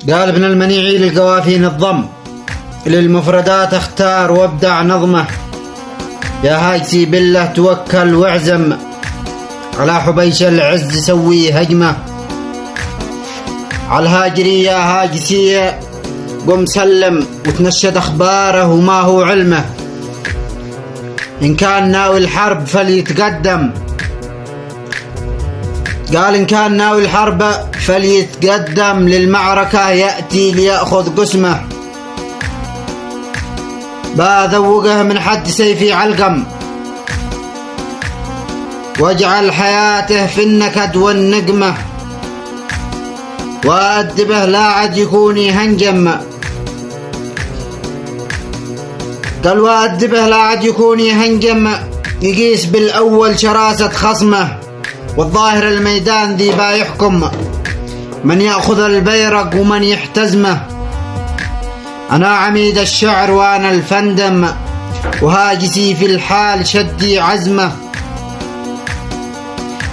قال ابن المنيعي للقوافي نظم للمفردات اختار وابدع نظمه. يا هاجسي بالله توكل واعزم على حبيش العز سوي هجمه. على الهاجري يا هاجسي قم سلم وتنشد اخباره وما هو علمه. ان كان ناوي الحرب فليتقدم، قال إن كان ناوي الحرب فليتقدم للمعركة يأتي ليأخذ قسمه. بذوقه من حد سيفي علقم واجعل حياته في النكد والنقمة. وأدبه لا عد يكون يهنجم، قال وأدبه لا عد يكون يهنجم. يقيس بالأول شراسة خصمه والظاهر الميدان ذي با يحكم من يأخذ البيرق ومن يحتزمه. أنا عميد الشعر وأنا الفندم وهاجسي في الحال شدي عزمه.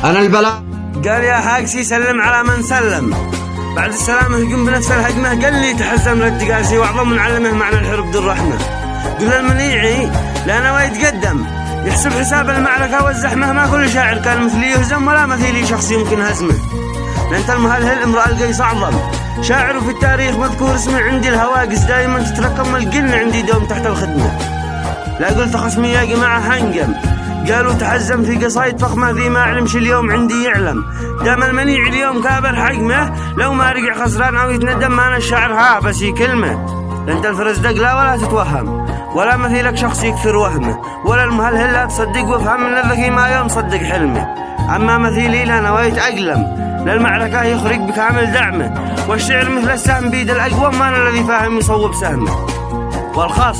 أنا البلاء. قال يا هاجسي سلم على من سلم، بعد السلام هجم بنفس الهجمة. قال لي تحزم للتقاسي وأعظم من علمه معنى الحرب ذو الرحمة. قلنا المنيعي لا نوى يتقدم يحسب حساب المعركة والزحمة. ما كل شاعر كان مثلي يهزم ولا مثيلي شخص يمكن هزمه. لأنت المهلهل امرأ القيس أعظم شاعر في التاريخ مذكور اسمه. عندي الهواجس دائما تتركم القلن عندي دوم تحت الخدمة. لا قلت خصمي يا جماعة هنجم، قالوا تحزم في قصايد فخمة ذي ما أعلمش اليوم عندي يعلم. دام المنيع اليوم كابر حجمه لو ما رجع خسران أو يتندم ما أنا الشاعر ها بس كلمة. لأنت الفرزدق لا ولا تتوهم ولا مثيلك شخص يكثر وهمه، ولا المهلهل لا تصدق وافهم من الذكي ما يوم صدق حلمه. أما مثيلي لا نويت أقلم للمعركة يخرج بكامل دعمه، والشعر مثل السهم بيد الأقوم ما أنا الذي فاهم يصوب سهمه. والخاص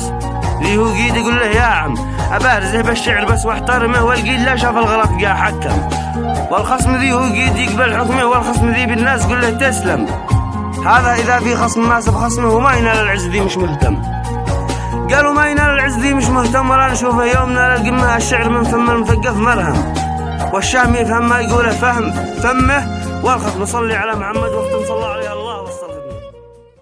ذي هو قيد يقول له يا عم أبارزه بالشعر بس واحترمه، والقيد لا شاف الغلط جا حكم. والخصم ذي هو قيد يقبل حكمه، والخصم ذي بالناس قل له تسلم. هذا إذا في خصم ناسب خصمه وما ينال العز ذي مش مهتم. قالوا ما ينال العز ذي مش مهتم ولا نشوفه يوم نال القمة. الشعر من فم المثقف مرهم، والشام يفهم ما يقوله فهم فمه. والخصم صلي على محمد وقت صلى عليه الله والصلاة.